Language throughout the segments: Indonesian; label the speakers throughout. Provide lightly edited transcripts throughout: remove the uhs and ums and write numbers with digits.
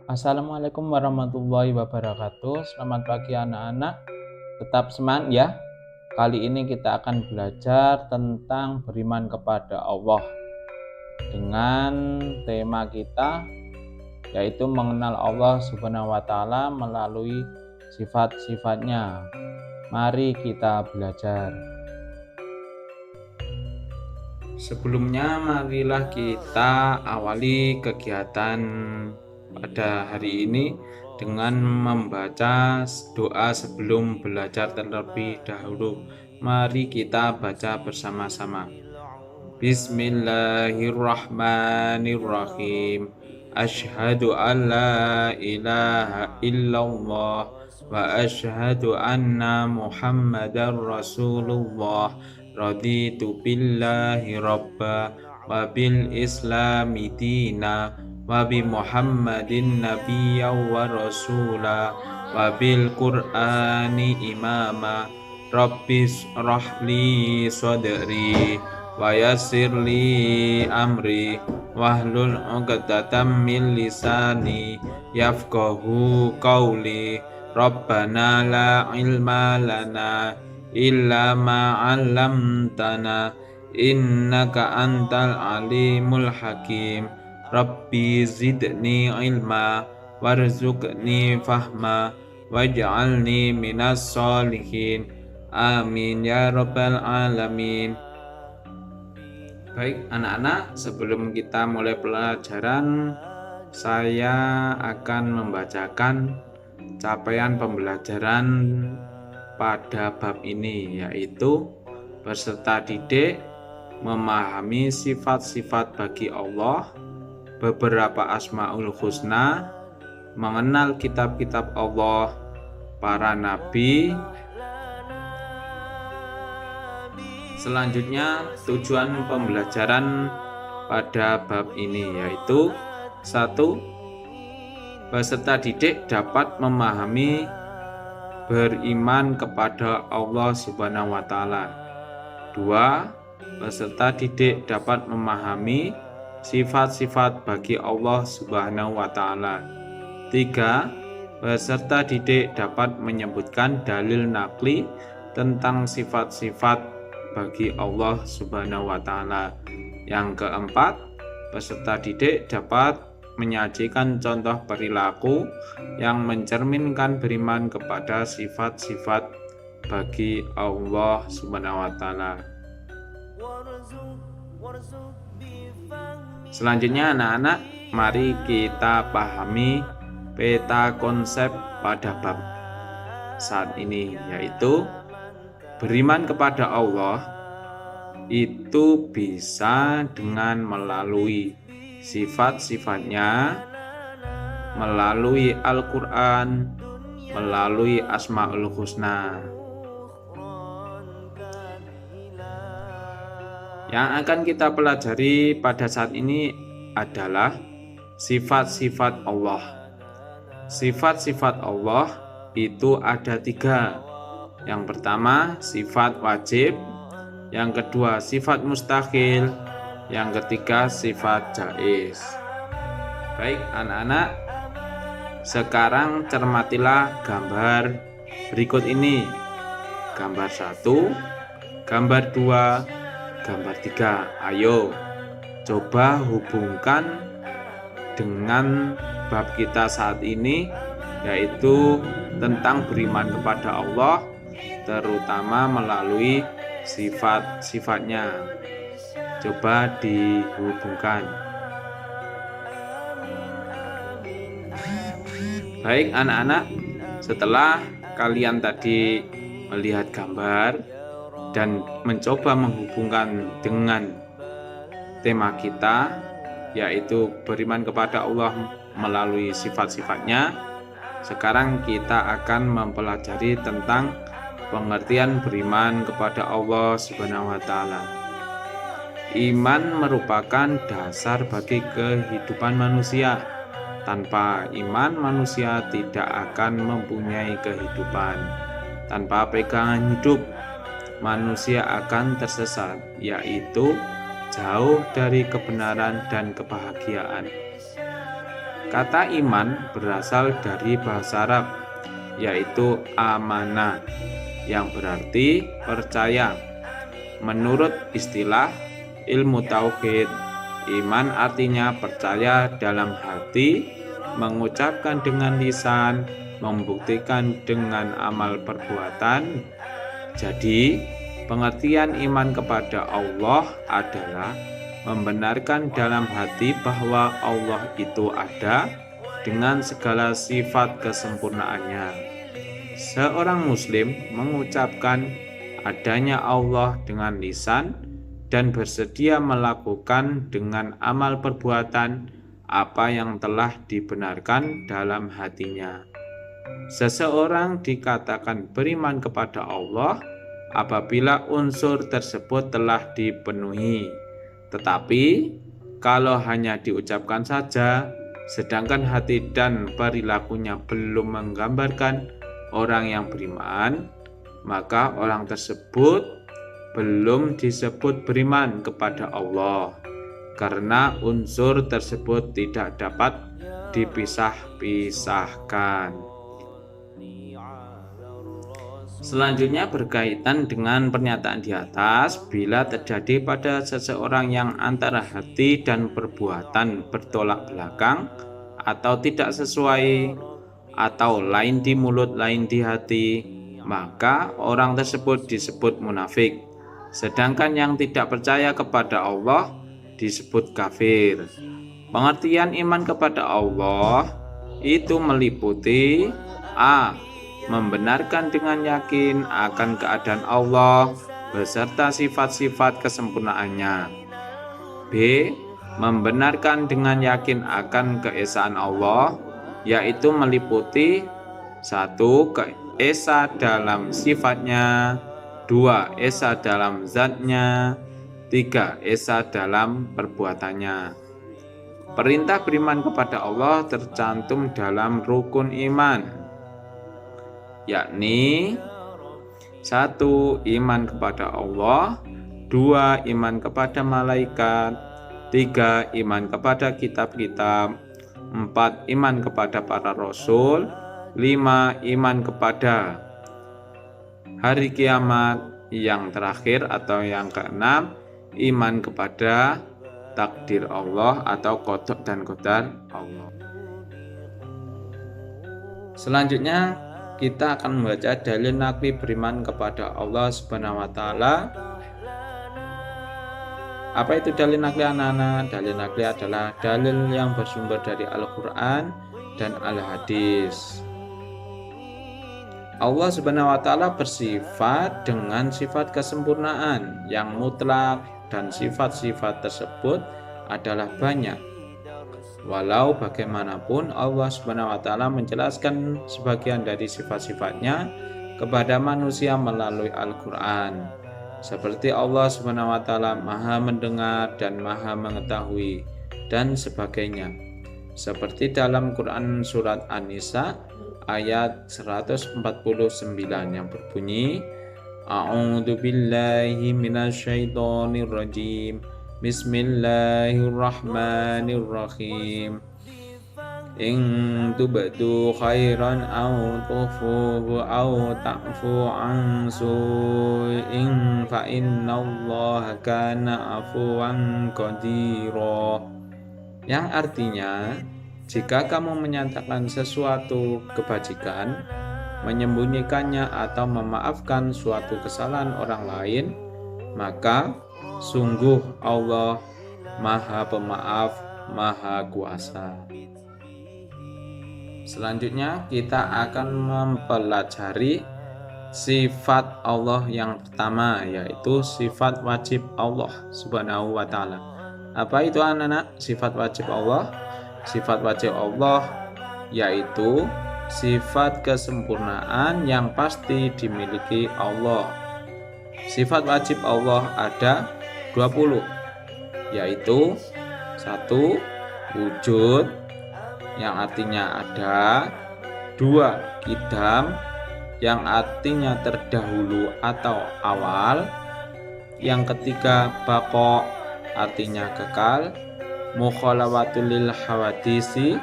Speaker 1: Assalamualaikum warahmatullahi wabarakatuh. Selamat pagi anak-anak. Tetap semangat ya. Kali ini kita akan belajar tentang beriman kepada Allah dengan tema kita yaitu mengenal Allah Subhanahu wa taala melalui sifat-sifatnya. Mari kita belajar. Sebelumnya marilah kita awali kegiatan pada hari ini dengan membaca doa sebelum belajar terlebih dahulu. Mari kita baca bersama-sama. Bismillahirrahmanirrahim. Asyhadu an la ilaha illallah wa asyhadu anna Muhammadar Rasulullah. Raditu billahi rabba wa bil islami dina wa bi Muhammadin nabiyya wa rasula wa bil Qur'ani imama. Rabbis rahli sadri wa yassirli amri wahlul 'uqdatam min lisani yafqahu qawli. Rabbana la ilma lana illa ma 'allamtana innaka antal alimul hakim. Rabbi zidni ilma warzuqni fahma waj'alni minas solihin. Amin ya rabbal alamin. Baik anak-anak, sebelum kita mulai pelajaran, saya akan membacakan capaian pembelajaran pada bab ini, yaitu peserta didik memahami sifat-sifat bagi Allah, beberapa asmaul husna, mengenal kitab-kitab Allah, para nabi. Selanjutnya tujuan pembelajaran pada bab ini yaitu 1. Peserta didik dapat memahami beriman kepada Allah Subhanahu wa taala. 2. Peserta didik dapat memahami sifat-sifat bagi Allah Subhanahu wa taala. 3. Peserta didik dapat menyebutkan dalil naqli tentang sifat-sifat bagi Allah Subhanahu wa taala. Yang keempat, peserta didik dapat menyajikan contoh perilaku yang mencerminkan beriman kepada sifat-sifat bagi Allah Subhanahu wa taala. Selanjutnya anak-anak, mari kita pahami peta konsep pada bab saat ini, yaitu beriman kepada Allah itu bisa dengan melalui sifat-sifatnya, melalui Al-Quran, melalui Asmaul Husna. Yang akan kita pelajari pada saat ini adalah sifat-sifat Allah. Sifat-sifat Allah itu ada 3. Yang pertama sifat wajib, yang kedua sifat mustahil, yang ketiga sifat jaiz. Baik anak-anak, sekarang cermatilah gambar berikut ini. Gambar 1, gambar 2, gambar 3. Ayo coba hubungkan dengan bab kita saat ini, yaitu tentang beriman kepada Allah, terutama melalui sifat-sifatnya. Coba dihubungkan. Baik anak-anak, setelah kalian tadi melihat gambar dan mencoba menghubungkan dengan tema kita, yaitu beriman kepada Allah melalui sifat-sifatnya, sekarang kita akan mempelajari tentang pengertian beriman kepada Allah Subhanahu wa taala. Iman merupakan dasar bagi kehidupan manusia. Tanpa iman, manusia tidak akan mempunyai kehidupan. Tanpa pegangan hidup, manusia akan tersesat, yaitu jauh dari kebenaran dan kebahagiaan. Kata iman berasal dari bahasa Arab, yaitu amanah, yang berarti percaya. Menurut istilah ilmu tauhid, iman artinya percaya dalam hati, mengucapkan dengan lisan, membuktikan dengan amal perbuatan. Jadi, pengertian iman kepada Allah adalah membenarkan dalam hati bahwa Allah itu ada dengan segala sifat kesempurnaannya. Seorang muslim mengucapkan adanya Allah dengan lisan dan bersedia melakukan dengan amal perbuatan apa yang telah dibenarkan dalam hatinya. Seseorang dikatakan beriman kepada Allah apabila unsur tersebut telah dipenuhi. Tetapi kalau hanya diucapkan saja, sedangkan hati dan perilakunya belum menggambarkan orang yang beriman, maka orang tersebut belum disebut beriman kepada Allah, karena unsur tersebut tidak dapat dipisah-pisahkan. Selanjutnya berkaitan dengan pernyataan di atas, bila terjadi pada seseorang yang antara hati dan perbuatan bertolak belakang atau tidak sesuai, atau lain di mulut lain di hati, maka orang tersebut disebut munafik. Sedangkan yang tidak percaya kepada Allah disebut kafir. Pengertian iman kepada Allah itu meliputi a. Membenarkan dengan yakin akan keadaan Allah beserta sifat-sifat kesempurnaannya. B. Membenarkan dengan yakin akan keesaan Allah, yaitu meliputi 1. Esa dalam sifatnya, 2. Esa dalam zatnya, 3. Esa dalam perbuatannya. Perintah beriman kepada Allah tercantum dalam rukun iman, yakni 1. Iman kepada Allah, 2. Iman kepada malaikat, 3. Iman kepada kitab-kitab, 4. Iman kepada para rasul, 5. Iman kepada hari kiamat, yang terakhir atau yang keenam, iman kepada takdir Allah atau qada dan qadar Allah. Selanjutnya kita akan membaca dalil nakli beriman kepada Allah Subhanahu wa taala. Apa itu dalil nakli anak-anak? Dalil nakli adalah dalil yang bersumber dari Al-Qur'an dan Al-Hadis. Allah Subhanahu wa taala bersifat dengan sifat kesempurnaan yang mutlak, dan sifat-sifat tersebut adalah banyak. Walau bagaimanapun Allah Subhanahu wa taala menjelaskan sebagian dari sifat-sifatnya kepada manusia melalui Al-Qur'an. Seperti Allah Subhanahu wa taala Maha mendengar dan Maha mengetahui dan sebagainya. Seperti dalam Quran surat An-Nisa ayat 149 yang berbunyi, A'udzu billahi minasyaitonir rajim. Bismillahirrahmanirrahim. In tubdu khairan aw tukhfuhu aw ta'fu an su'in fa innallaha kana afuwan qadira. Yang artinya, jika kamu menyatakan sesuatu kebajikan, menyembunyikannya atau memaafkan suatu kesalahan orang lain, maka sungguh Allah Maha Pemaaf, Maha Kuasa. Selanjutnya kita akan mempelajari sifat Allah yang pertama, yaitu sifat wajib Allah Subhanahu wa taala. Apa itu anak-anak sifat wajib Allah? Sifat wajib Allah yaitu sifat kesempurnaan yang pasti dimiliki Allah. Sifat wajib Allah ada 20, yaitu 1. Wujud, yang artinya ada. 2. Qidam, yang artinya terdahulu atau awal. Yang ketiga baqa, artinya kekal. Mukhalawatul lil hawadisi,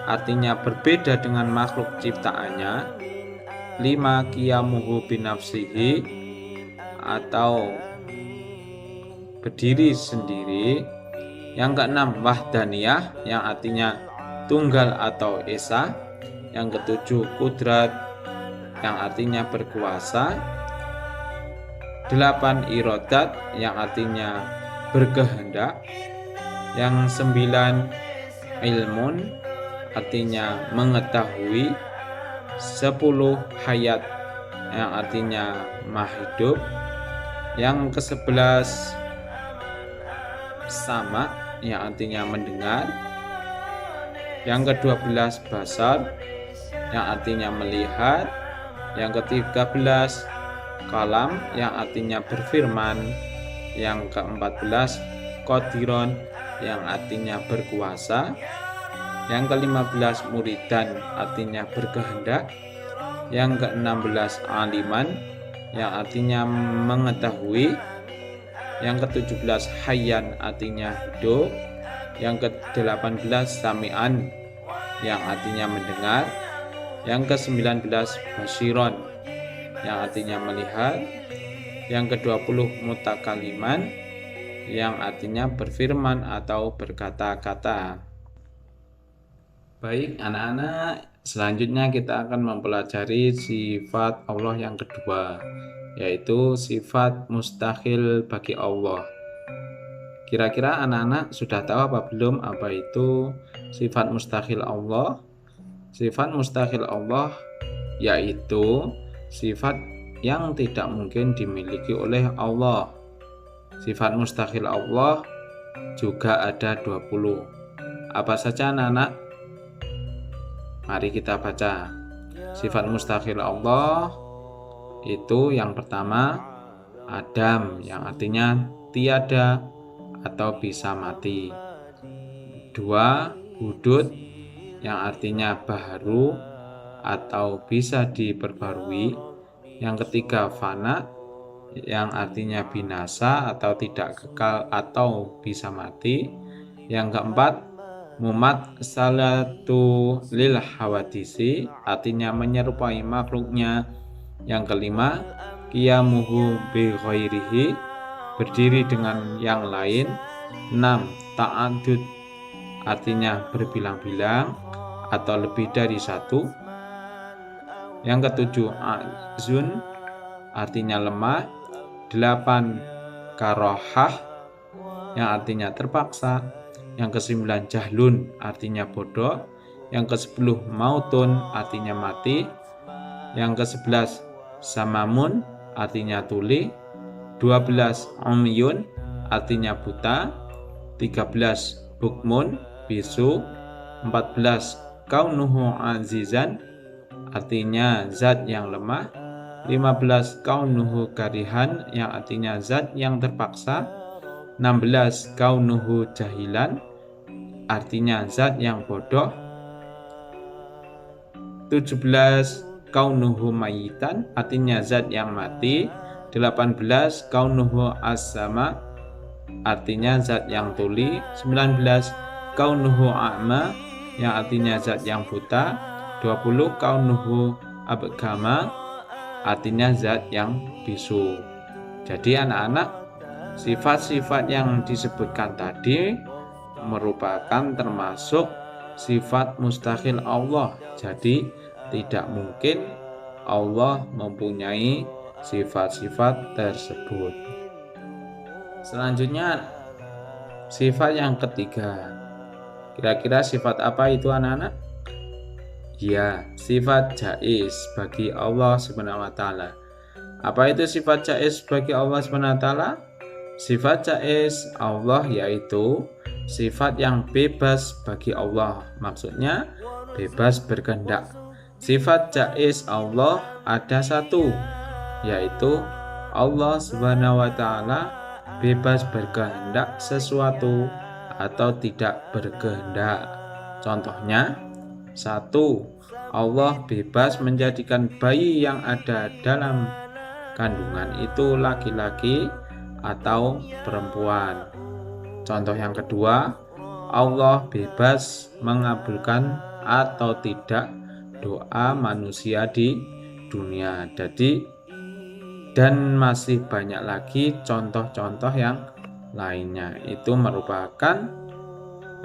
Speaker 1: artinya berbeda dengan makhluk ciptaannya. 5. Qiyamuhu binafsihi, atau berdiri sendiri. Yang keenam, wahdaniyah, yang artinya tunggal atau esa. Yang ketujuh, kudrat, yang artinya berkuasa. 8. Irodat, yang artinya berkehendak. Yang 9, ilmun, artinya mengetahui. 10. Hayat, yang artinya maha hidup. Yang ke-11, sama, yang artinya mendengar. Yang ke-12, basar, yang artinya melihat. Yang ke-13, kalam, yang artinya berfirman. Yang ke-14, qadiron, yang artinya berkuasa. Yang ke-15, muridan, artinya berkehendak. Yang ke-16, aliman, yang artinya mengetahui. Yang ke-17, hayyan, artinya hidup. Yang ke-18, sami'an, yang artinya mendengar. Yang ke-19, basiron, yang artinya melihat. Yang ke-20, mutakaliman, yang artinya berfirman atau berkata-kata. Baik anak-anak, selanjutnya kita akan mempelajari sifat Allah yang kedua, yaitu sifat mustahil bagi Allah. Kira-kira anak-anak sudah tahu apa belum apa itu sifat mustahil Allah? Sifat mustahil Allah yaitu sifat yang tidak mungkin dimiliki oleh Allah. Sifat mustahil Allah juga ada 20. Apa saja anak-anak? Mari kita baca. Sifat mustahil Allah itu yang pertama, adam, yang artinya tiada atau bisa mati. 2. Hudud, yang artinya baharu atau bisa diperbarui. Yang ketiga, fana, yang artinya binasa atau tidak kekal atau bisa mati. Yang keempat, mumat salatu lil hawadisi, artinya menyerupai makhluknya. Yang kelima, qiyamuhu bi ghairihi, berdiri dengan yang lain. 6. Ta'adud, artinya berbilang-bilang atau lebih dari satu. Yang ketujuh, azun, artinya lemah. 8. Karohah, yang artinya terpaksa. Yang ke-9, jahlun, artinya bodoh. Yang ke-10, mautun, artinya mati. Yang ke-11, samamun, artinya tuli. 12. Umyun, artinya buta. 13. Bukmun, bisu. 14. Kaunuhu azizan, artinya zat yang lemah. 15. Kaunuhu karihan, yang artinya zat yang terpaksa. 16. Kaunuhu jahilan, artinya zat yang bodoh. 17. Kaunuhu mayitan, artinya zat yang mati. 18. Kaunuhu as-sama, artinya zat yang tuli. 19. Kaunuhu a'ma, yang artinya zat yang buta. 20. Kaunuhu abgama, artinya zat yang bisu. Jadi anak-anak, sifat-sifat yang disebutkan tadi merupakan termasuk sifat mustahil Allah. Jadi tidak mungkin Allah mempunyai sifat-sifat tersebut. Selanjutnya sifat yang ketiga. Kira-kira sifat apa itu anak-anak? Ya, sifat jaiz bagi Allah Subhanahu wa taala. Apa itu sifat jaiz bagi Allah Subhanahu wa taala? Sifat jaiz Allah yaitu sifat yang bebas bagi Allah. Maksudnya bebas berkehendak. Sifat jaiz Allah ada satu, yaitu Allah Subhanahu wa taala bebas berkehendak sesuatu atau tidak berkehendak. Contohnya, 1. Allah bebas menjadikan bayi yang ada dalam kandungan itu laki-laki atau perempuan. Contoh yang kedua, Allah bebas mengabulkan atau tidak doa manusia di dunia. Jadi, dan masih banyak lagi contoh-contoh yang lainnya. Itu merupakan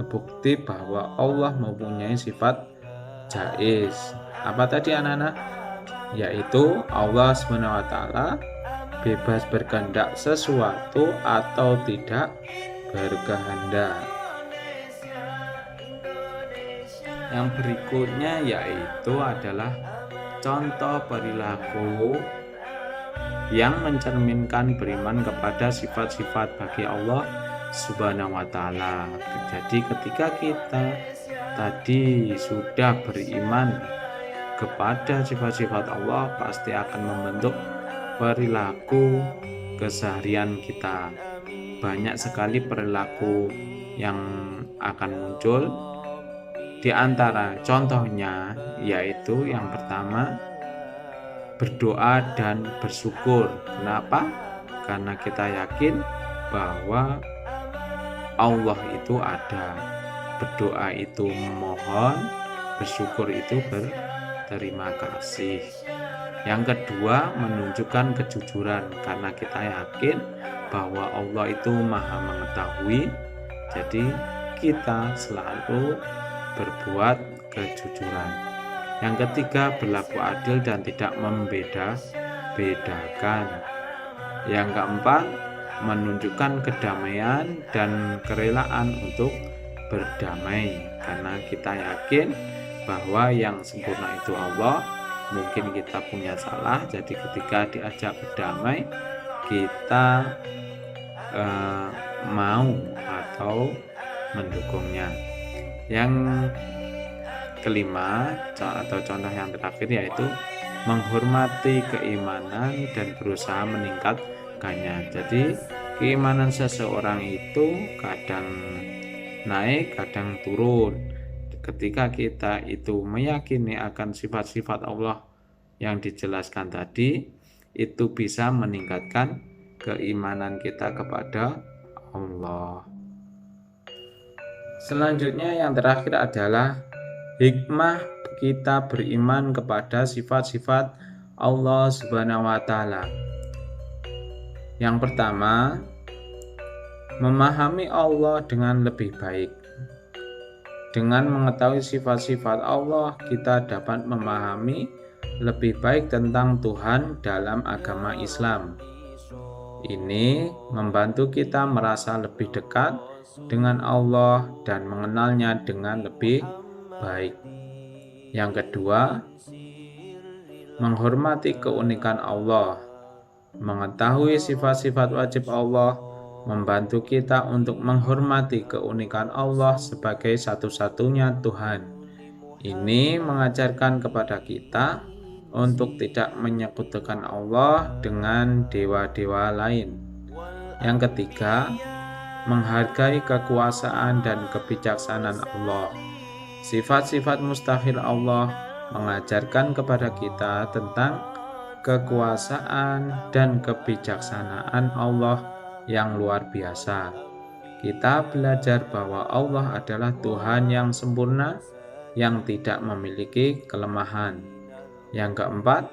Speaker 1: bukti bahwa Allah mempunyai sifat jaiz. Apa tadi anak-anak? Yaitu Allah SWT bebas berkehendak sesuatu atau tidak berkehendak. Yang berikutnya yaitu adalah contoh perilaku yang mencerminkan beriman kepada sifat-sifat bagi Allah Subhanahu wa Ta'ala. Jadi ketika kita tadi sudah beriman kepada sifat-sifat Allah, pasti akan membentuk perilaku keseharian kita. Banyak sekali perilaku yang akan muncul. Di antara contohnya yaitu yang pertama, berdoa dan bersyukur. Kenapa? Karena kita yakin bahwa Allah itu ada. Berdoa itu memohon, bersyukur itu berterima kasih. Yang kedua, menunjukkan kejujuran karena kita yakin bahwa Allah itu Maha mengetahui. Jadi kita selalu berbuat kejujuran. Yang ketiga, berlaku adil dan tidak membeda-bedakan. Yang keempat, menunjukkan kedamaian dan kerelaan untuk berdamai karena kita yakin bahwa yang sempurna itu Allah. Mungkin kita punya salah, jadi ketika diajak berdamai kita mau atau mendukungnya. Yang kelima atau contoh yang terakhir yaitu menghormati keimanan dan berusaha meningkatkannya. Jadi keimanan seseorang itu kadang naik, kadang turun. Ketika kita itu meyakini akan sifat-sifat Allah yang dijelaskan tadi, itu bisa meningkatkan keimanan kita kepada Allah. Selanjutnya yang terakhir adalah hikmah kita beriman kepada sifat-sifat Allah Subhanahu wa Ta'ala. Yang pertama, memahami Allah dengan lebih baik. Dengan mengetahui sifat-sifat Allah, kita dapat memahami lebih baik tentang Tuhan dalam agama Islam. Ini membantu kita merasa lebih dekat dengan Allah dan mengenalnya dengan lebih baik. Yang kedua, menghormati keunikan Allah. Mengetahui sifat-sifat wajib Allah membantu kita untuk menghormati keunikan Allah sebagai satu-satunya Tuhan. Ini mengajarkan kepada kita untuk tidak menyekutukan Allah dengan dewa-dewa lain. Yang ketiga, menghargai kekuasaan dan kebijaksanaan Allah. Sifat-sifat mustahil Allah mengajarkan kepada kita tentang kekuasaan dan kebijaksanaan Allah yang luar biasa. Kita belajar bahwa Allah adalah Tuhan yang sempurna, yang tidak memiliki kelemahan. Yang keempat,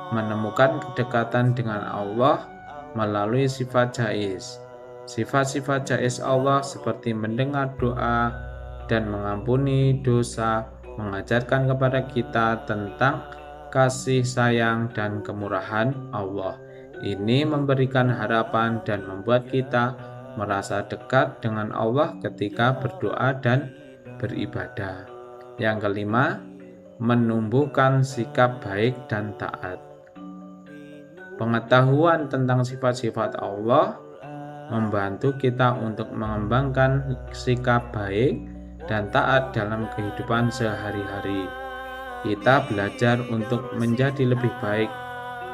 Speaker 1: menemukan kedekatan dengan Allah melalui sifat jaiz. Sifat-sifat jaiz Allah seperti mendengar doa dan mengampuni dosa mengajarkan kepada kita tentang kasih sayang dan kemurahan Allah. Ini memberikan harapan dan membuat kita merasa dekat dengan Allah ketika berdoa dan beribadah. Yang kelima, menumbuhkan sikap baik dan taat. Pengetahuan tentang sifat-sifat Allah membantu kita untuk mengembangkan sikap baik dan taat dalam kehidupan sehari-hari. Kita belajar untuk menjadi lebih baik,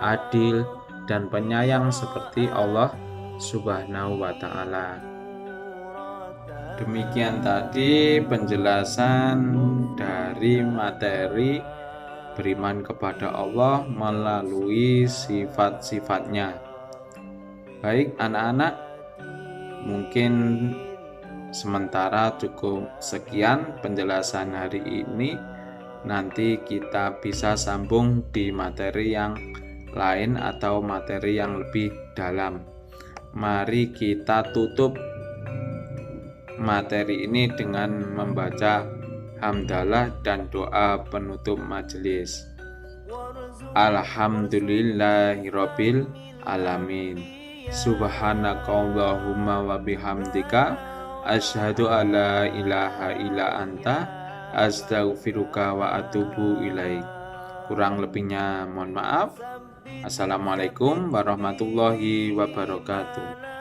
Speaker 1: adil, dan penyayang seperti Allah Subhanahu wa Ta'ala. Demikian tadi penjelasan dari materi beriman kepada Allah melalui sifat-sifatnya. Baik anak-anak, mungkin Sementara cukup sekian penjelasan hari ini. Nanti kita bisa sambung di materi yang lain atau materi yang lebih dalam. Mari kita tutup materi ini dengan membaca hamdalah dan doa penutup majelis. Alhamdulillahirabbil alamin. Subhanakallahumma wa bihamdika asyhadu alla ilaha illa anta astaghfiruka wa atubu ilaik. Kurang lebihnya mohon maaf. Assalamualaikum warahmatullahi wabarakatuh.